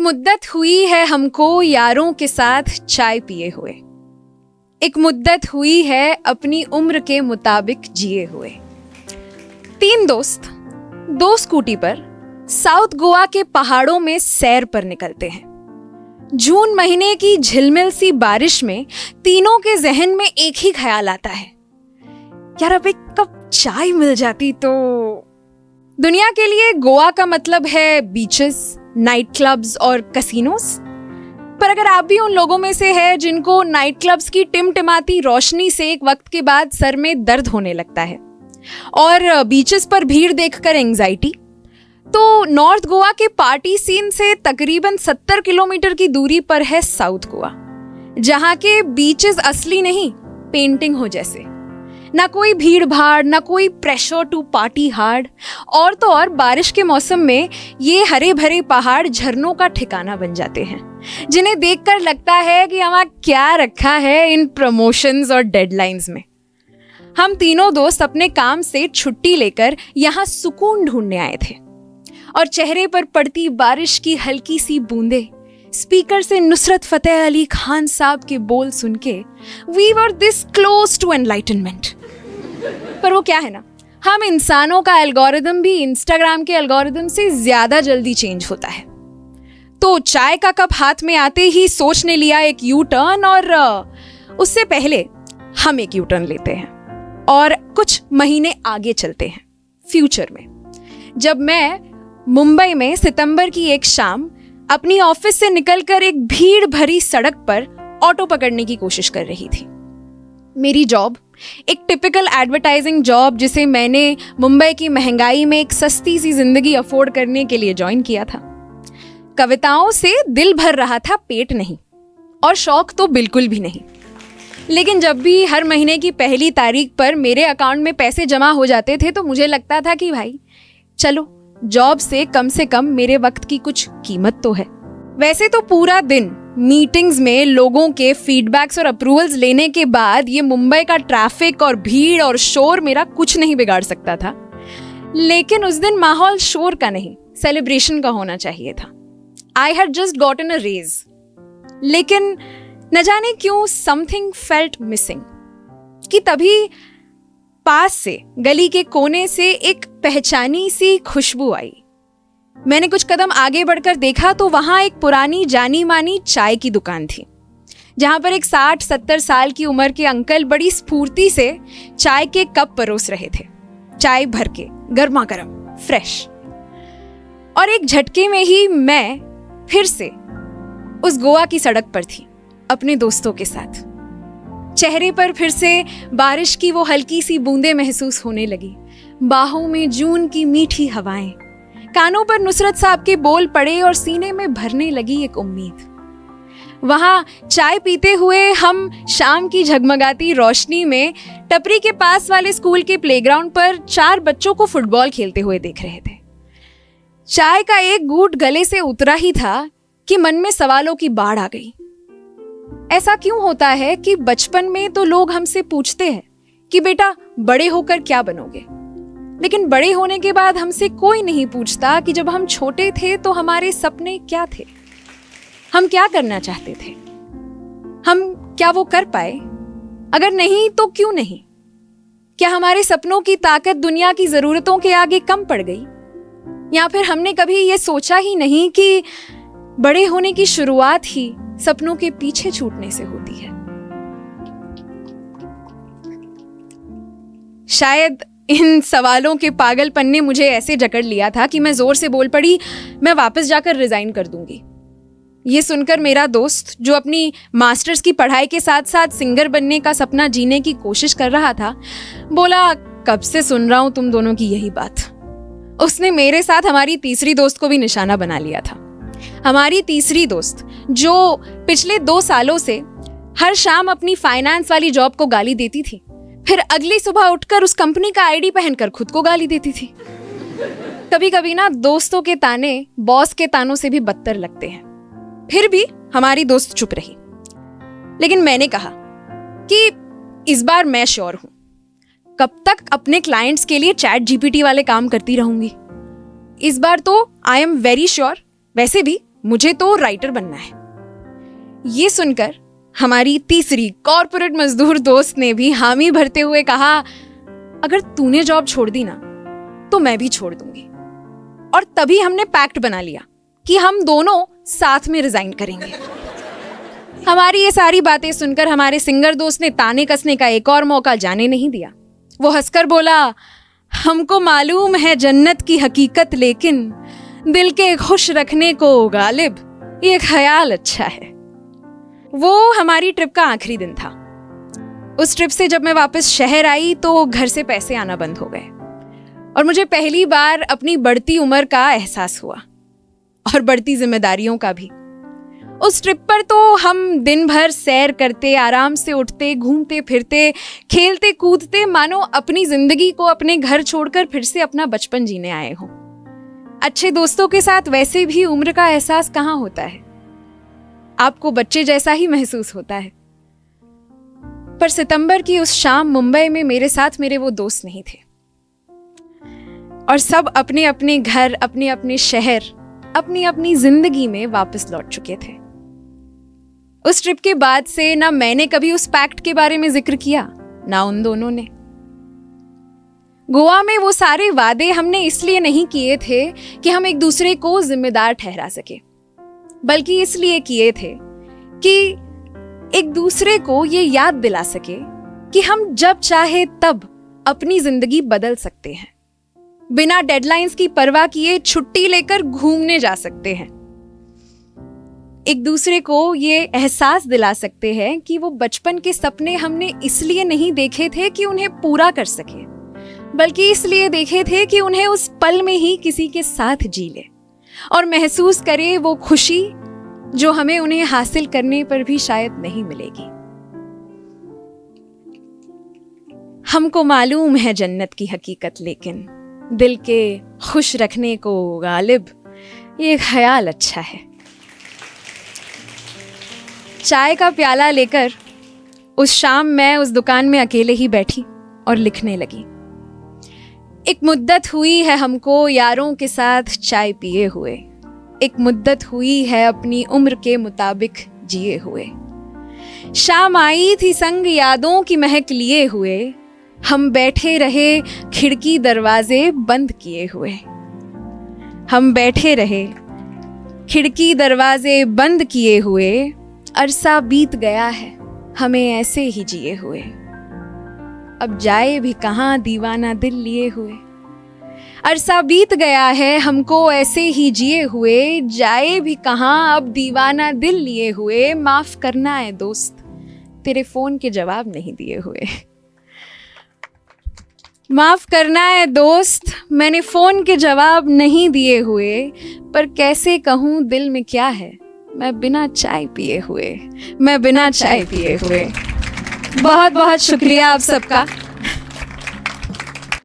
मुद्दत हुई है हमको यारों के साथ चाय पिए हुए। एक मुद्दत हुई है अपनी उम्र के मुताबिक जिए हुए। 3 दोस्त 2 स्कूटी पर साउथ गोवा के पहाड़ों में सैर पर निकलते हैं। जून महीने की झिलमिल सी बारिश में तीनों के जहन में एक ही ख्याल आता है, यार अब एक कप चाय मिल जाती तो। दुनिया के लिए गोवा का मतलब है बीचेस, नाइट क्लब्स और कैसीनोस। पर अगर आप भी उन लोगों में से हैं जिनको नाइट क्लब्स की टिमटिमाती रोशनी से एक वक्त के बाद सर में दर्द होने लगता है और बीचेस पर भीड़ देखकर एंजाइटी, तो नॉर्थ गोवा के पार्टी सीन से तकरीबन 70 किलोमीटर की दूरी पर है साउथ गोवा, जहां के बीचेस असली नहीं, पेंटिंग हो जैसे। ना कोई भीड़ भाड़, ना कोई प्रेशर टू पार्टी हार्ड। और तो और बारिश के मौसम में ये हरे भरे पहाड़ झरनों का ठिकाना बन जाते हैं, जिन्हें देखकर लगता है कि हमारा क्या रखा है इन प्रमोशंस और डेडलाइंस में। हम तीनों दोस्त अपने काम से छुट्टी लेकर यहाँ सुकून ढूंढने आए थे और चेहरे पर पड़ती बारिश की हल्की सी बूंदे, स्पीकर से नुसरत फतेह अली खान साहब के बोल सुन के we were this close to enlightenment. पर वो क्या है ना, हम इंसानों का एल्गोरिदम भी इंस्टाग्राम के एल्गोरिदम से ज्यादा जल्दी चेंज होता है। तो चाय का कप हाथ में आते ही सोच ने लिया एक यू टर्न, और उससे पहले हम एक यू टर्न लेते हैं और कुछ महीने आगे चलते हैं फ्यूचर में, जब मैं मुंबई में सितंबर की एक शाम अपनी ऑफिस से निकलकर एक भीड़ भरी सड़क पर ऑटो पकड़ने की कोशिश कर रही थी। मेरी जॉब एक टिपिकल एडवर्टाइजिंग जॉब, जिसे मैंने मुंबई की महंगाई में एक सस्ती सी जिंदगी अफोर्ड करने के लिए ज्वाइन किया था। कविताओं से दिल भर रहा था, पेट नहीं, और शौक तो बिल्कुल भी नहीं। लेकिन जब भी हर महीने की पहली तारीख पर मेरे अकाउंट में पैसे जमा हो जाते थे तो मुझे लगता था कि भाई चलो, जॉब से कम मेरे वक्त की कुछ कीमत तो है। वैसे तो पूरा दिन मीटिंग्स में लोगों के फीडबैक्स और अप्रूवल्स लेने के बाद ये मुंबई का ट्रैफिक और भीड़ और शोर मेरा कुछ नहीं बिगाड़ सकता था। लेकिन उस दिन माहौल शोर का नहीं, सेलिब्रेशन का होना चाहिए था। I had just gotten a raise, लेकिन न जाने क्यों समथिंग फेल्ट मिसिंग, कि तभी पास से गली के कोने से एक पहचानी सी खुशबू आई। मैंने कुछ कदम आगे बढ़कर देखा तो वहां एक पुरानी जानी मानी चाय की दुकान थी, जहां पर एक 60-70 साल की उम्र के अंकल बड़ी स्फूर्ति से चाय के कप परोस रहे थे, चाय भर के गर्मा गर्म फ्रेश। और एक झटके में ही मैं फिर से उस गोवा की सड़क पर थी अपने दोस्तों के साथ। चेहरे पर फिर से बारिश की वो हल्की सी बूंदें महसूस होने लगी, बाहों में जून की मीठी हवाएं, कानों पर नुसरत साहब के बोल पड़े और सीने में भरने लगी एक उम्मीद। वहां चाय पीते हुए हम शाम की झगमगाती रोशनी में टपरी के पास वाले स्कूल के प्लेग्राउंड पर 4 बच्चों को फुटबॉल खेलते हुए देख रहे थे। चाय का एक घूंट गले से उतरा ही था कि मन में सवालों की बाढ़ आ गई। ऐसा क्यों होता है कि बचपन में तो लोग हमसे पूछते हैं कि बेटा बड़े होकर क्या बनोगे, लेकिन बड़े होने के बाद हमसे कोई नहीं पूछता कि जब हम छोटे थे तो हमारे सपने क्या थे, हम क्या करना चाहते थे, हम क्या वो कर पाए, अगर नहीं तो क्यों नहीं, क्या हमारे सपनों की ताकत दुनिया की जरूरतों के आगे कम पड़ गई, या फिर हमने कभी ये सोचा ही नहीं कि बड़े होने की शुरुआत ही सपनों के पीछे छूटने से होती है। शायद इन सवालों के पागलपन ने मुझे ऐसे जकड़ लिया था कि मैं जोर से बोल पड़ी, मैं वापस जाकर रिजाइन कर दूंगी। ये सुनकर मेरा दोस्त, जो अपनी मास्टर्स की पढ़ाई के साथ साथ सिंगर बनने का सपना जीने की कोशिश कर रहा था, बोला, कब से सुन रहा हूं तुम दोनों की यही बात। उसने मेरे साथ हमारी तीसरी दोस्त को भी निशाना बना लिया था। हमारी तीसरी दोस्त, जो पिछले 2 सालों से हर शाम अपनी फाइनेंस वाली जॉब को गाली देती थी, फिर अगली सुबह उठकर उस कंपनी का आईडी पहनकर खुद को गाली देती थी। कभी कभी ना दोस्तों के ताने बॉस के तानों से भी बदतर लगते हैं। फिर भी हमारी दोस्त चुप रही, लेकिन मैंने कहा कि इस बार मैं श्योर हूं, कब तक अपने क्लाइंट्स के लिए ChatGPT वाले काम करती रहूंगी। इस बार तो आई एम वेरी श्योर। वैसे भी मुझे तो राइटर बनना है। ये सुनकर हमारी तीसरी कॉर्पोरेट मजदूर दोस्त ने भी हामी भरते हुए कहा, अगर तूने जॉब छोड़ दी ना तो मैं भी छोड़ दूंगी। और तभी हमने पैक्ट बना लिया कि हम दोनों साथ में रिजाइन करेंगे। हमारी ये सारी बातें सुनकर हमारे सिंगर दोस्त ने ताने कसने का एक और मौका जाने नहीं दिया। वो हंसकर बोला, हमको मालूम है जन्नत की हकीकत, लेकिन दिल के खुश रखने को गालिब ये ख्याल अच्छा है। वो हमारी ट्रिप का आखिरी दिन था। उस ट्रिप से जब मैं वापस शहर आई तो घर से पैसे आना बंद हो गए और मुझे पहली बार अपनी बढ़ती उम्र का एहसास हुआ और बढ़ती जिम्मेदारियों का भी। उस ट्रिप पर तो हम दिन भर सैर करते, आराम से उठते, घूमते फिरते, खेलते कूदते, मानो अपनी जिंदगी को अपने घर छोड़कर फिर से अपना बचपन जीने आए हों। अच्छे दोस्तों के साथ वैसे भी उम्र का एहसास कहाँ होता है, आपको बच्चे जैसा ही महसूस होता है। पर सितंबर की उस शाम मुंबई में मेरे साथ मेरे वो दोस्त नहीं थे और सब अपने अपने घर, अपने अपने शहर, अपनी अपनी जिंदगी में वापस लौट चुके थे। उस ट्रिप के बाद से ना मैंने कभी उस पैक्ट के बारे में जिक्र किया, ना उन दोनों ने। गोवा में वो सारे वादे हमने इसलिए नहीं किए थे कि हम एक दूसरे को जिम्मेदार ठहरा सके, बल्कि इसलिए किए थे कि एक दूसरे को ये याद दिला सके कि हम जब चाहे तब अपनी जिंदगी बदल सकते हैं, बिना डेडलाइंस की परवाह किए छुट्टी लेकर घूमने जा सकते हैं। एक दूसरे को ये एहसास दिला सकते हैं कि वो बचपन के सपने हमने इसलिए नहीं देखे थे कि उन्हें पूरा कर सके, बल्कि इसलिए देखे थे कि उन्हें उस पल में ही किसी के साथ जी ले और महसूस करे वो खुशी जो हमें उन्हें हासिल करने पर भी शायद नहीं मिलेगी। हमको मालूम है जन्नत की हकीकत, लेकिन दिल के खुश रखने को गालिब ये ख्याल अच्छा है। चाय का प्याला लेकर उस शाम मैं उस दुकान में अकेले ही बैठी और लिखने लगी। एक मुद्दत हुई है हमको यारों के साथ चाय पिए हुए, एक मुद्दत हुई है अपनी उम्र के मुताबिक जिए हुए। शाम आई थी संग यादों की महक लिए हुए, हम बैठे रहे खिड़की दरवाजे बंद किए हुए। हम बैठे रहे खिड़की दरवाजे बंद किए हुए, अरसा बीत गया है हमें ऐसे ही जिए हुए। अब जाए भी कहाँ दीवाना दिल लिए हुए। अरसा बीत गया है हमको ऐसे ही जिए हुए, जाए भी कहाँ अब दीवाना दिल लिए हुए। माफ करना है दोस्त तेरे फोन के जवाब नहीं दिए हुए। माफ करना है दोस्त मैंने फोन के जवाब नहीं दिए हुए, पर कैसे कहूँ दिल में क्या है मैं बिना चाय पिए हुए, मैं बिना चाय पिए हुए। बहुत बहुत शुक्रिया आप सबका।